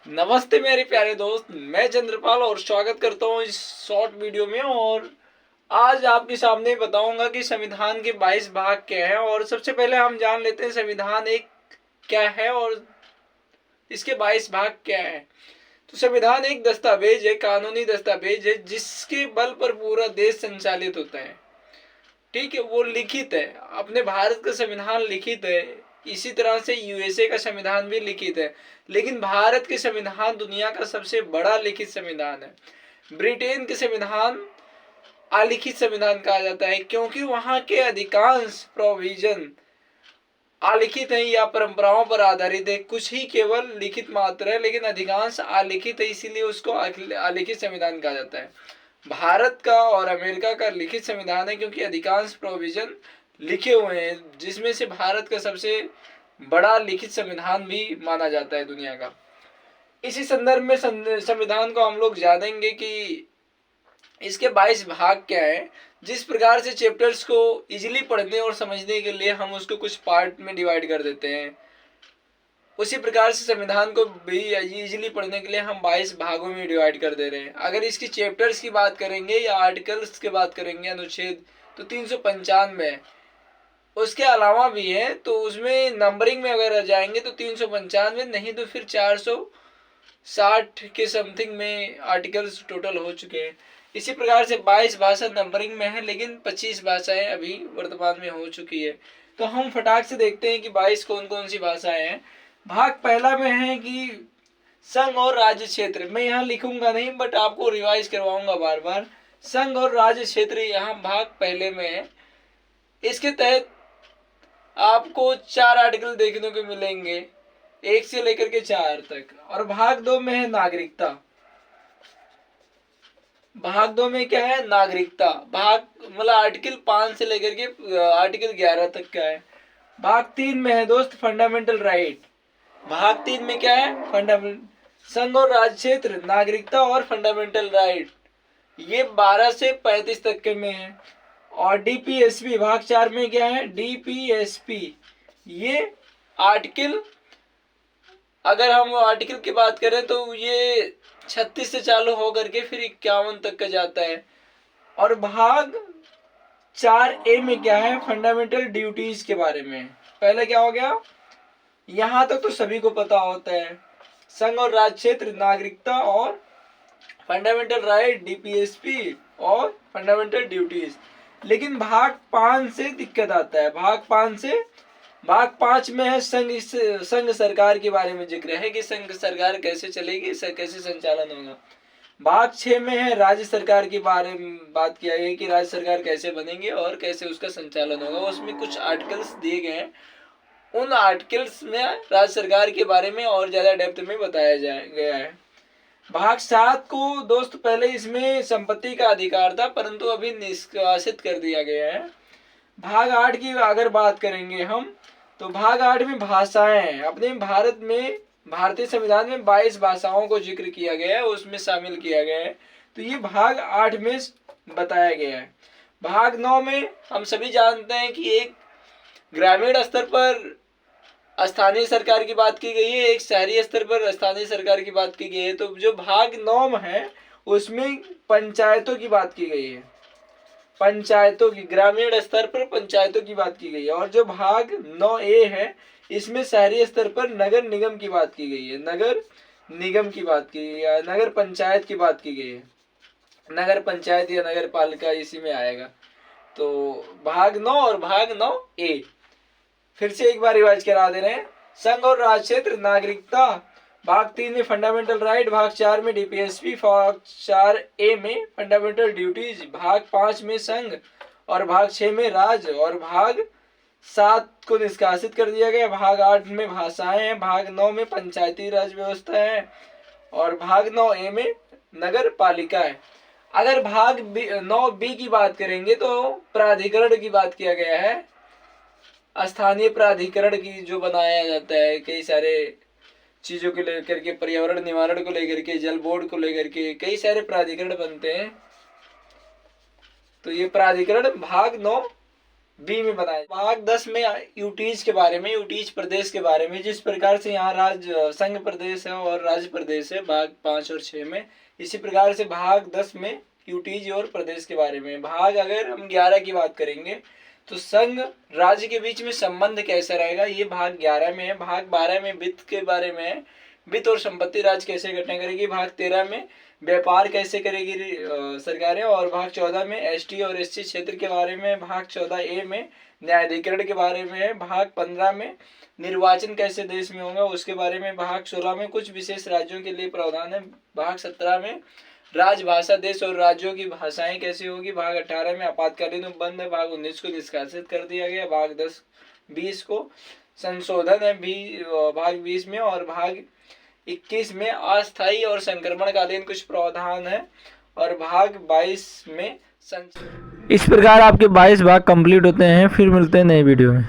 नमस्ते मेरे प्यारे दोस्त, मैं चंद्रपाल और स्वागत करता हूँ इस शॉर्ट वीडियो में। और आज आपके सामने बताऊंगा कि संविधान के 22 भाग क्या हैं। और सबसे पहले हम जान लेते हैं संविधान एक क्या है और इसके 22 भाग क्या हैं। तो संविधान एक दस्तावेज है, कानूनी दस्तावेज है जिसके बल पर पूरा देश संचालित होता है। ठीक है, वो लिखित है। अपने भारत का संविधान लिखित है, इसी तरह से यूएसए का संविधान भी लिखित है। लेकिन भारत के संविधान दुनिया का सबसे बड़ा लिखित संविधान है। ब्रिटेन के संविधान अलिखित संविधान कहा जाता है, क्योंकि वहां के अधिकांश प्रोविजन अलिखित है या परंपराओं पर आधारित है। कुछ ही केवल लिखित मात्र है, लेकिन अधिकांश अलिखित है, इसीलिए उसको अलिखित संविधान कहा जाता है। भारत का और अमेरिका का लिखित संविधान है, क्योंकि अधिकांश प्रोविजन लिखे हुए हैं, जिसमें से भारत का सबसे बड़ा लिखित संविधान भी माना जाता है दुनिया का। इसी संदर्भ में संविधान को हम लोग जानेंगे कि इसके 22 भाग क्या है। जिस प्रकार से चैप्टर्स को इजीली पढ़ने और समझने के लिए हम उसको कुछ पार्ट में डिवाइड कर देते हैं, उसी प्रकार से संविधान को भी इजीली पढ़ने के लिए हम 22 भागों में डिवाइड कर दे रहे हैं। अगर इसकी चैप्टर्स की बात करेंगे या आर्टिकल्स की बात करेंगे, अनुच्छेद, तो 395 है। उसके अलावा भी है, तो उसमें नंबरिंग में अगर जाएंगे तो 395, नहीं तो फिर 460 के समथिंग में आर्टिकल्स टोटल हो चुके हैं। इसी प्रकार से 22 भाषा नंबरिंग में है, लेकिन 25 भाषाएं अभी वर्तमान में हो चुकी है। तो हम फटाक से देखते हैं कि 22 कौन कौन सी भाषाएं हैं। भाग पहला में है कि संघ और राज्य क्षेत्र। मैं यहाँ लिखूंगा नहीं, बट आपको रिवाइज करवाऊंगा बार बार। संघ और राज्य क्षेत्र यहाँ भाग पहले में है। इसके तहत आपको 4 आर्टिकल देखने को मिलेंगे, 1 से लेकर के 4 तक। और भाग 2 में है नागरिकता। भाग 2 में क्या है? नागरिकता। भाग मतलब आर्टिकल 5 से लेकर के आर्टिकल 11 तक का है। भाग 3 में है दोस्त फंडामेंटल राइट। भाग 3 में क्या है? फंडामेंटल। संघ और राज्य क्षेत्र, नागरिकता और फंडामेंटल राइट, ये 12 से 35 तक के में है। और डीपीएसपी भाग 4 में क्या है? डीपीएसपी, ये आर्टिकल, अगर हम आर्टिकल की बात करें तो ये 36 से चालू होकर के फिर 51 तक का जाता है। और भाग 4A में क्या है? फंडामेंटल ड्यूटीज के बारे में। पहले क्या हो गया? यहां तक तो सभी को पता होता है, संघ और राज्य क्षेत्र, नागरिकता और फंडामेंटल राइट, डीपीएसपी और फंडामेंटल ड्यूटीज। लेकिन भाग 5 से दिक्कत आता है। भाग 5 में है संघ सरकार के बारे में जिक्र है कि संघ सरकार कैसे चलेगी, कैसे संचालन होगा। भाग 6 में है राज्य सरकार के बारे में बात किया गया कि राज्य सरकार कैसे बनेंगे और कैसे उसका संचालन होगा। उसमें कुछ आर्टिकल्स दिए गए हैं, उन आर्टिकल्स में राज्य सरकार के बारे में और ज्यादा डेप्थ में बताया गया है। भाग 7 को दोस्त पहले इसमें संपत्ति का अधिकार था, परंतु अभी निष्कासित कर दिया गया है। भाग 8 की अगर बात करेंगे हम, तो भाग 8 में भाषाएं। अपने भारत में, भारतीय संविधान में 22 भाषाओं को जिक्र किया गया है, उसमें शामिल किया गया है। तो ये भाग 8 में बताया गया है। भाग 9 में हम सभी जानते हैं कि एक ग्रामीण स्तर पर स्थानीय सरकार की बात की गई है, एक शहरी स्तर पर स्थानीय सरकार की बात की गई है। तो जो भाग 9 है उसमें पंचायतों की बात की गई है, पंचायतों की, ग्रामीण स्तर पर पंचायतों की बात की गई है। और जो भाग 9A है, इसमें शहरी स्तर पर नगर निगम की बात की गई है, नगर निगम की बात की गई है, नगर पंचायत की बात की गई है। नगर पंचायत या नगर पालिका इसी में आएगा। तो भाग 9 और भाग 9A फिर से एक बार रिवाइज करा दे रहे हैं। संघ और राज्य क्षेत्र, नागरिकता, भाग 3 में फंडामेंटल राइट, भाग 4 में डीपीएसपी, भाग 4A में फंडामेंटल ड्यूटीज, भाग 5 में संघ और भाग 6 में राज्य, और भाग 7 को निष्कासित कर दिया गया। भाग 8 में भाषाएं हैं, भाग 9 में पंचायती राज व्यवस्था है और भाग 9A में नगर पालिका है। अगर भाग 9B की बात करेंगे तो प्राधिकरण की बात किया गया है। स्थानीय प्राधिकरण की जो बनाया जाता है, कई सारे चीजों को लेकर के, पर्यावरण निवारण को लेकर के, जल बोर्ड को लेकर के कई सारे प्राधिकरण बनते हैं। तो ये प्राधिकरण भाग 9 बी में बताया। भाग 10 में यूटीज के बारे में, यूटीज प्रदेश के बारे में, जिस प्रकार से यहाँ संघ प्रदेश है और राज्य प्रदेश है भाग 5 और 6 में, इसी प्रकार से भाग 10 में यूटीज और प्रदेश के बारे में। भाग अगर हम 11 की बात करेंगे तो संघ राज्य के बीच में संबंध कैसा रहेगा, ये भाग 11 में है। भाग 12 में वित्त के बारे में है, वित्त और संपत्ति राज्य कैसे घटना करेगी। भाग 13 में व्यापार कैसे करेगी सरकारें, और भाग 14 में एसटी और एससी क्षेत्र के बारे में। भाग 14A में न्यायाधिकरण के बारे में है। भाग 15 में निर्वाचन कैसे देश में होगा उसके बारे में। भाग 16 में कुछ विशेष राज्यों के लिए प्रावधान है। भाग 17 में राजभाषा देश और राज्यों की भाषाएं कैसे होगी। भाग 18 में आपातकालीन उपबंध है। भाग 19 को निष्कासित कर दिया गया। भाग 20 को संशोधन है भाग 20 में, और भाग 21 में अस्थायी और संक्रमणकालीन कुछ प्रावधान है, और भाग 22 में इस प्रकार आपके 22 भाग कंप्लीट होते हैं। फिर मिलते हैं नई वीडियो में।